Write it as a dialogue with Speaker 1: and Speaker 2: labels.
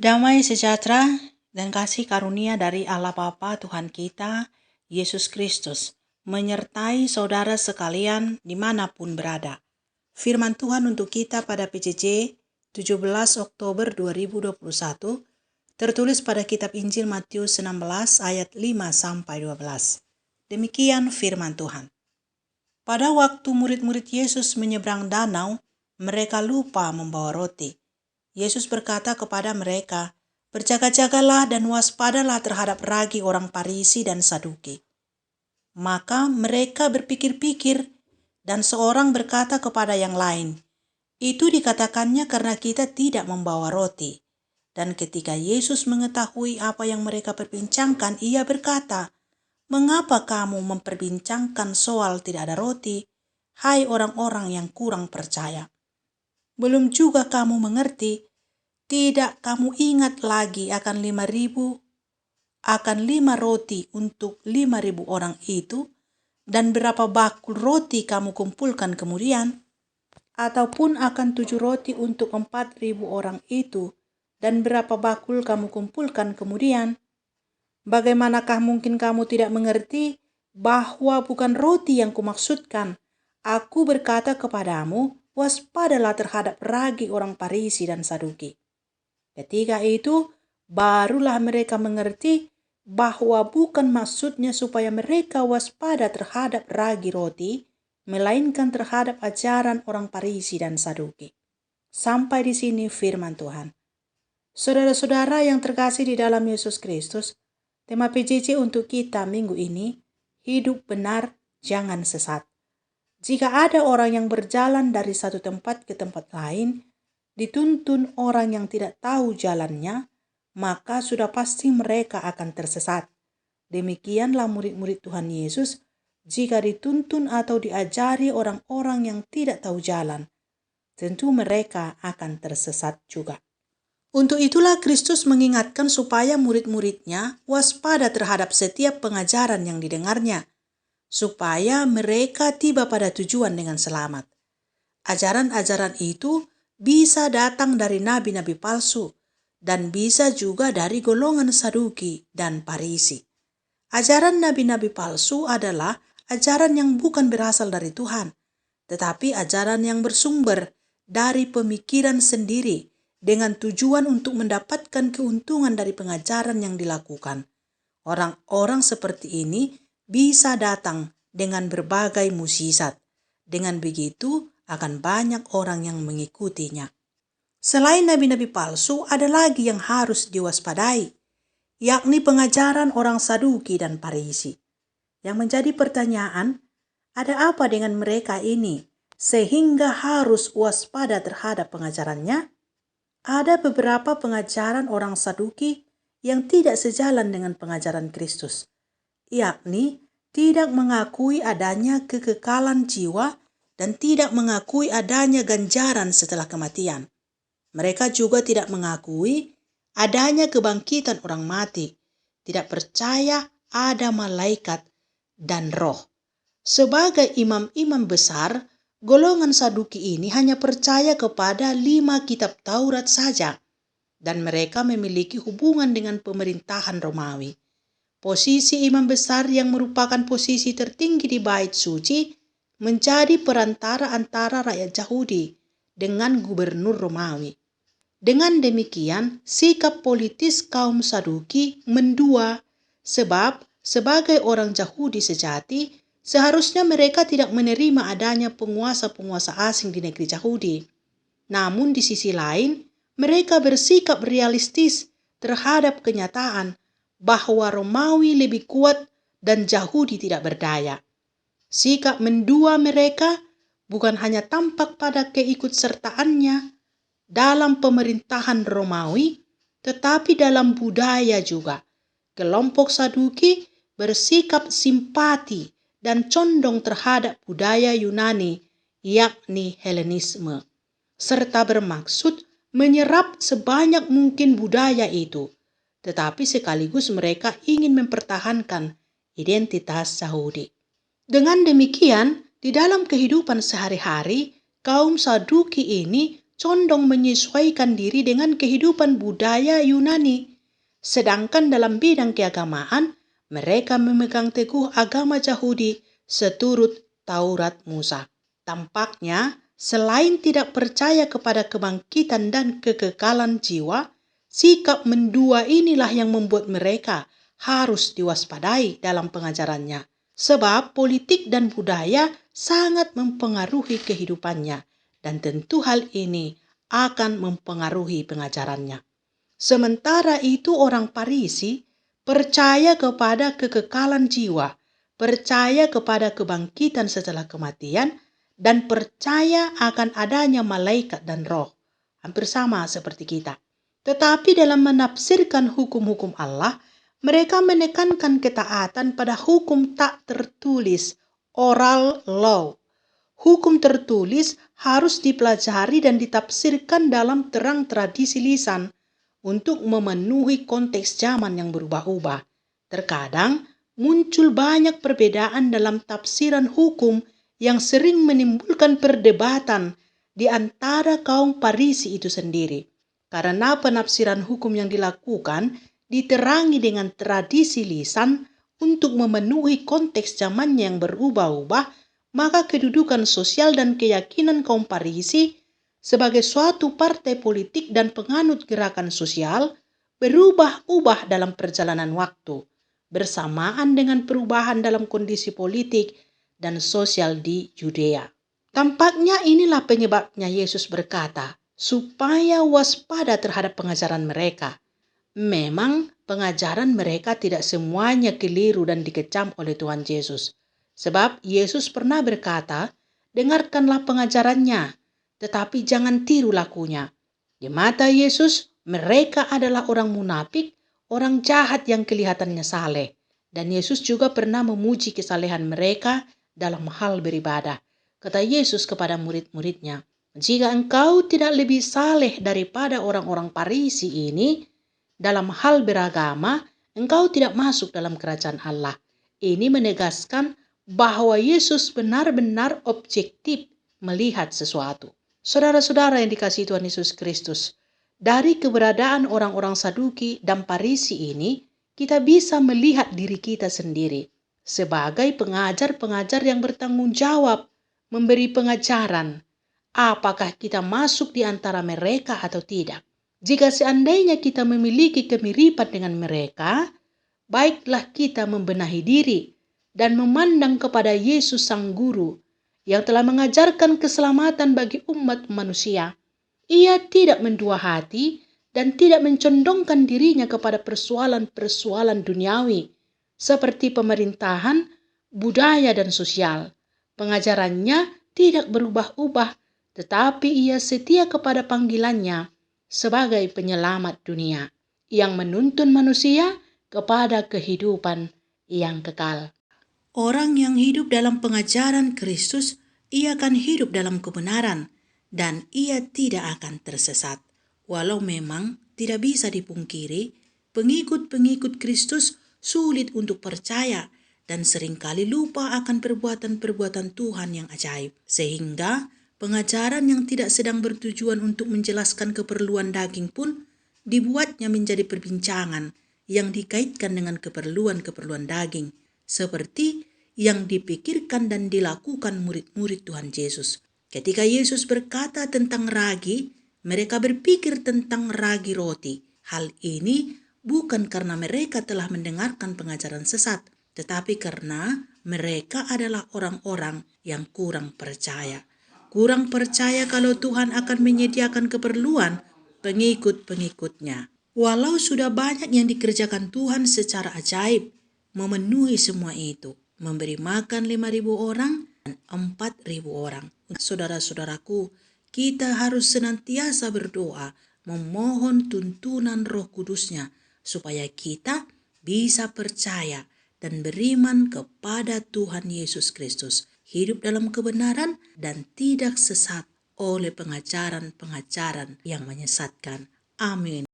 Speaker 1: Damai sejahtera dan kasih karunia dari Allah Bapa Tuhan kita, Yesus Kristus, menyertai saudara sekalian dimanapun berada. Firman Tuhan untuk kita pada PJJ 17 Oktober 2021, tertulis pada kitab Injil Matius 16 ayat 5-12. Demikian firman Tuhan. Pada waktu murid-murid Yesus menyeberang danau, mereka lupa membawa roti. Yesus berkata kepada mereka, "Berjaga-jagalah dan waspadalah terhadap ragi orang Farisi dan Saduki." Maka mereka berpikir-pikir, dan seorang berkata kepada yang lain, "Itu dikatakannya karena kita tidak membawa roti." Dan ketika Yesus mengetahui apa yang mereka perbincangkan, ia berkata, "Mengapa kamu memperbincangkan soal tidak ada roti, hai orang-orang yang kurang percaya? Belum juga kamu mengerti? Tidak kamu ingat lagi akan 5 roti untuk 5.000 orang itu, dan berapa bakul roti kamu kumpulkan kemudian? Ataupun akan 7 roti untuk 4.000 orang itu, dan berapa bakul kamu kumpulkan kemudian? Bagaimanakah mungkin kamu tidak mengerti bahwa bukan roti yang kumaksudkan? Aku berkata kepadamu, waspadalah terhadap ragi orang Farisi dan Saduki." Ketika itu, barulah mereka mengerti bahwa bukan maksudnya supaya mereka waspada terhadap ragi roti, melainkan terhadap ajaran orang Farisi dan Saduki. Sampai di sini firman Tuhan. Saudara-saudara yang terkasih di dalam Yesus Kristus, tema PJJ untuk kita minggu ini, hidup benar, jangan sesat. Jika ada orang yang berjalan dari satu tempat ke tempat lain, dituntun orang yang tidak tahu jalannya, maka sudah pasti mereka akan tersesat. Demikianlah murid-murid Tuhan Yesus, jika dituntun atau diajari orang-orang yang tidak tahu jalan, tentu mereka akan tersesat juga. Untuk itulah Kristus mengingatkan supaya murid-muridnya waspada terhadap setiap pengajaran yang didengarnya, supaya mereka tiba pada tujuan dengan selamat. Ajaran-ajaran itu bisa datang dari nabi-nabi palsu dan bisa juga dari golongan Saduki dan Farisi. Ajaran nabi-nabi palsu adalah ajaran yang bukan berasal dari Tuhan, tetapi ajaran yang bersumber dari pemikiran sendiri dengan tujuan untuk mendapatkan keuntungan dari pengajaran yang dilakukan. Orang-orang seperti ini bisa datang dengan berbagai mukjizat. Dengan begitu, akan banyak orang yang mengikutinya. Selain nabi-nabi palsu, ada lagi yang harus diwaspadai, yakni pengajaran orang Saduki dan Farisi. Yang menjadi pertanyaan, ada apa dengan mereka ini sehingga harus waspada terhadap pengajarannya? Ada beberapa pengajaran orang Saduki yang tidak sejalan dengan pengajaran Kristus, yakni tidak mengakui adanya kekekalan jiwa dan tidak mengakui adanya ganjaran setelah kematian. Mereka juga tidak mengakui adanya kebangkitan orang mati, tidak percaya ada malaikat dan roh. Sebagai imam-imam besar, golongan Saduki ini hanya percaya kepada 5 kitab Taurat saja, dan mereka memiliki hubungan dengan pemerintahan Romawi. Posisi imam besar yang merupakan posisi tertinggi di bait suci menjadi perantara antara rakyat Yahudi dengan gubernur Romawi. Dengan demikian, sikap politis kaum Saduki mendua, sebab sebagai orang Yahudi sejati, seharusnya mereka tidak menerima adanya penguasa-penguasa asing di negeri Yahudi. Namun di sisi lain, mereka bersikap realistis terhadap kenyataan bahwa Romawi lebih kuat dan Yahudi tidak berdaya. Sikap mendua mereka bukan hanya tampak pada keikutsertaannya dalam pemerintahan Romawi, tetapi dalam budaya juga. Kelompok Saduki bersikap simpati dan condong terhadap budaya Yunani, yakni Helenisme, serta bermaksud menyerap sebanyak mungkin budaya itu. Tetapi sekaligus mereka ingin mempertahankan identitas Yahudi. Dengan demikian, di dalam kehidupan sehari-hari, kaum Saduki ini condong menyesuaikan diri dengan kehidupan budaya Yunani. Sedangkan dalam bidang keagamaan, mereka memegang teguh agama Yahudi seturut Taurat Musa. Tampaknya, selain tidak percaya kepada kebangkitan dan kekekalan jiwa, sikap mendua inilah yang membuat mereka harus diwaspadai dalam pengajarannya. Sebab politik dan budaya sangat mempengaruhi kehidupannya, dan tentu hal ini akan mempengaruhi pengajarannya. Sementara itu orang Farisi percaya kepada kekekalan jiwa, percaya kepada kebangkitan setelah kematian, dan percaya akan adanya malaikat dan roh. Hampir sama seperti kita. Tetapi dalam menafsirkan hukum-hukum Allah, mereka menekankan ketaatan pada hukum tak tertulis, oral law. Hukum tertulis harus dipelajari dan ditafsirkan dalam terang tradisi lisan untuk memenuhi konteks zaman yang berubah-ubah. Terkadang muncul banyak perbedaan dalam tafsiran hukum yang sering menimbulkan perdebatan di antara kaum Farisi itu sendiri. Karena penafsiran hukum yang dilakukan diterangi dengan tradisi lisan untuk memenuhi konteks zamannya yang berubah-ubah, maka kedudukan sosial dan keyakinan kaum Farisi sebagai suatu partai politik dan penganut gerakan sosial berubah-ubah dalam perjalanan waktu, bersamaan dengan perubahan dalam kondisi politik dan sosial di Yudea. Tampaknya inilah penyebabnya Yesus berkata, supaya waspada terhadap pengajaran mereka. Memang pengajaran mereka tidak semuanya keliru dan dikecam oleh Tuhan Yesus. Sebab Yesus pernah berkata, dengarkanlah pengajarannya, tetapi jangan tiru lakunya. Di mata Yesus, mereka adalah orang munafik, orang jahat yang kelihatannya saleh. Dan Yesus juga pernah memuji kesalehan mereka dalam hal beribadah. Kata Yesus kepada murid-muridnya, jika engkau tidak lebih saleh daripada orang-orang Farisi ini, dalam hal beragama, engkau tidak masuk dalam kerajaan Allah. Ini menegaskan bahwa Yesus benar-benar objektif melihat sesuatu. Saudara-saudara yang dikasihi Tuhan Yesus Kristus, dari keberadaan orang-orang Saduki dan Farisi ini, kita bisa melihat diri kita sendiri sebagai pengajar-pengajar yang bertanggung jawab memberi pengajaran. Apakah kita masuk di antara mereka atau tidak? Jika seandainya kita memiliki kemiripan dengan mereka, baiklah kita membenahi diri dan memandang kepada Yesus Sang Guru yang telah mengajarkan keselamatan bagi umat manusia. Ia tidak mendua hati dan tidak mencondongkan dirinya kepada persoalan-persoalan duniawi seperti pemerintahan, budaya, dan sosial. Pengajarannya tidak berubah-ubah, tetapi ia setia kepada panggilannya sebagai penyelamat dunia yang menuntun manusia kepada kehidupan yang kekal. Orang yang hidup dalam pengajaran Kristus, ia akan hidup dalam kebenaran dan ia tidak akan tersesat. Walau memang tidak bisa dipungkiri, pengikut-pengikut Kristus sulit untuk percaya dan seringkali lupa akan perbuatan-perbuatan Tuhan yang ajaib. Sehingga pengajaran yang tidak sedang bertujuan untuk menjelaskan keperluan daging pun dibuatnya menjadi perbincangan yang dikaitkan dengan keperluan-keperluan daging, seperti yang dipikirkan dan dilakukan murid-murid Tuhan Yesus. Ketika Yesus berkata tentang ragi, mereka berpikir tentang ragi roti. Hal ini bukan karena mereka telah mendengarkan pengajaran sesat, tetapi karena mereka adalah orang-orang yang kurang percaya. Kurang percaya kalau Tuhan akan menyediakan keperluan pengikut-pengikutnya. Walau sudah banyak yang dikerjakan Tuhan secara ajaib, memenuhi semua itu, memberi makan 5.000 orang dan 4.000 orang. Saudara-saudaraku, kita harus senantiasa berdoa, memohon tuntunan Roh Kudus-Nya, supaya kita bisa percaya dan beriman kepada Tuhan Yesus Kristus, hidup dalam kebenaran dan tidak sesat oleh pengajaran-pengajaran yang menyesatkan. Amin.